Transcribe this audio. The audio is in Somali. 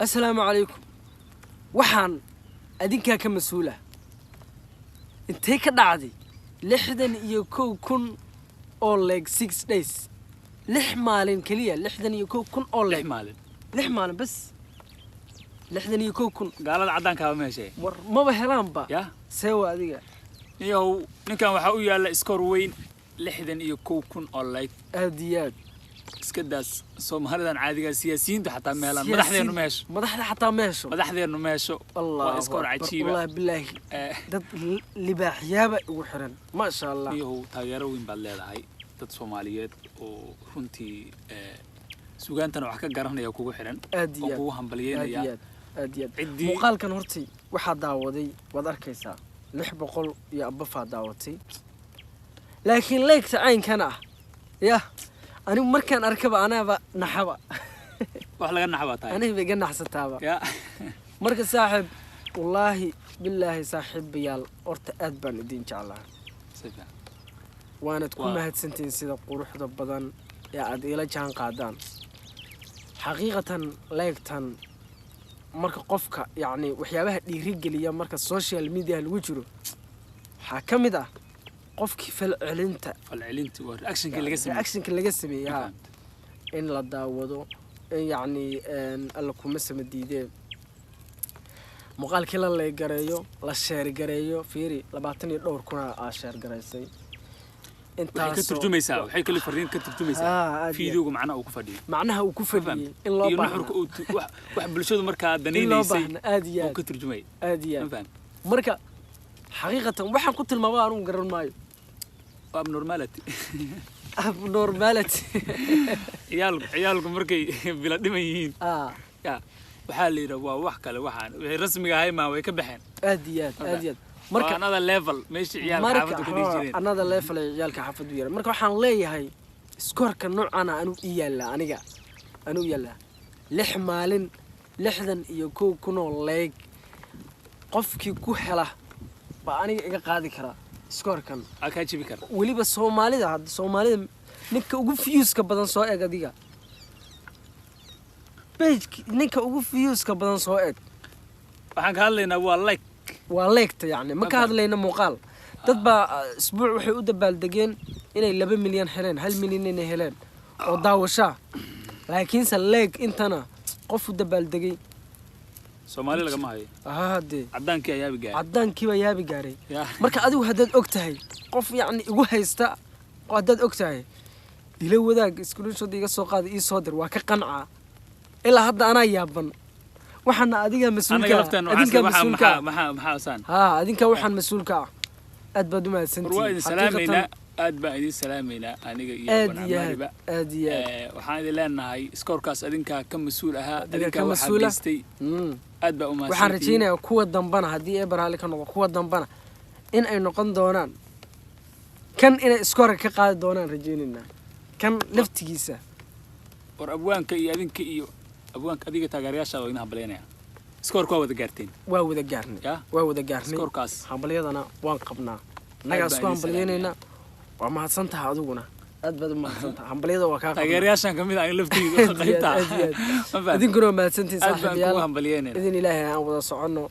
السلام عليكم وحان أدينك كم مسؤولة انت هيك دعدي لحدن يكو كن all leg 6 days لح مالين كلية لحدن يكو كن all leg لح مالين بس لحدن يكو كن قال العدان كذا ماشي ما بهلان با يا سوى هذيك يو نكان وحقول يلا سكور وين لحدن يكو كن all leg أديات اسكداس سومهردان عادي سياسيين حتى مهلان مدحدينو ماشو مدحدي حتى ماشو مدحدينو ماشو الله اسكور عجيبة والله بالله دad libaaxyaaba ugu xiran ma sha Allah iyo taageero weyn baad leedahay dad Soomaaliyeed oo runtii suugaantana wax ka garanaya kugu xiran oo kugu hambalyeynaya aad muuqaalkan hortii waxa daawaday wad arkaysaa 600 iyo abba daawatay laakiin leegta caynkana ya أنا مركان أركب أنا نحبة. وحلا نحبة تاي. أنا بيجي نحستها يا. مركز صاحب والله بالله صاحب بيال أرت أدبن الدين إن شاء الله. سبحان. وأنا تكون مهد سنتين سيدا قروح ضبضان يا عاد إلى جان قادان. حقيقة لايكتن مركز قفك يعني وحيابها يرجع لي مركز السوشيال ميديا الوجرو. حكم ده. قفك فالعلنت والأكشن كل جسمي الأكشن كل جسمي يا إن لا داودو يعني لكم مسم الديدة مقال كلا اللي جريو لا شير جريو فيري لبعتني دور كنا شير جريسي أنت كترجمة يساوي حي كل فردين كترجمة يساوي فيديو معنا أو كفدي معناها وكفدي إن الله بحر واحد بالشود مركا دنيني يسي وكترجمة أديان مركا حقيقة وحن قلت الموارد ونقرر مايو abnormality abnormality عيالكم مركي بلا دميين يا وحالي روا wax kale waxaan wixii rasmiga ahay ma way ka baxeen aad marka another level meeshii ciyaalka xaafadu ka dhigeen another level ciyaalka xaafadu yar marka waxaan leeyahay skorka noocan aanu iyala aniga aanu iyala 6 maalin 61 kun oo leeg qofkii ku hela ba aniga iga qaadi kara سكوركن أكاجي بكر ولي بس Soomaalida هاد Soomaalida ninka ugu fiyuuska badan soo eeg adiga page ninka ugu fiyuuska badan soo eeg waxaan ka hadlaynaa waa like yani ma ka hadlayna muuqaal dad ba isbuuc waxay u dabaaldegeen inay 2 milyan heleen 1 milyan inay heleen oo daawasha laakiin se like intana qof u dabaaldegay Soomaali laga ma hayo hade cadaankii ayaabi gaaray cadaankii waa yaabi gaaray marka adigu hadad ogtahay qof yaani igu haysta oo hadad ogtahay dilo wadaag screenshot iga soo qaad ii soo dir waa ka qanca ilaa hadda ana yaaban waxana adiga mas'uulka maxaa san adinka waxaan mas'uulka aad baad u mahadsantihiin salaameyna aad baan idin salaameynaa aniga iyo banaanba waxaan idin leenahay skorkaas adinka ka mas'uul ahaa adinka waxa geystay aad baa u mahadsantihiin waxaan rajaynayaa kuwa dambana hadii ay barhali ka noqdo kuwa dambana in ay noqon doonaan kan inay skorka ka qaadi doonaan rajaynayna kan laftigiisa war abwaanka iyo adinka iyo abwaanka adiga taageerayaasha oo inaha baleynaya skorka waa wada gaarnay skorkaas hambaliyadana waan qabnaa naga soo hambalyeynayna waa mahadsantahay adiguna aad baad u mahadsantahay hambaliyada waa ka qabnaa taageerayaashan kamid ah laftiisa qaybta idinkuna mahadsantihiin saaxiibayaal hambalyeynayna idin ilaahay aan wada socono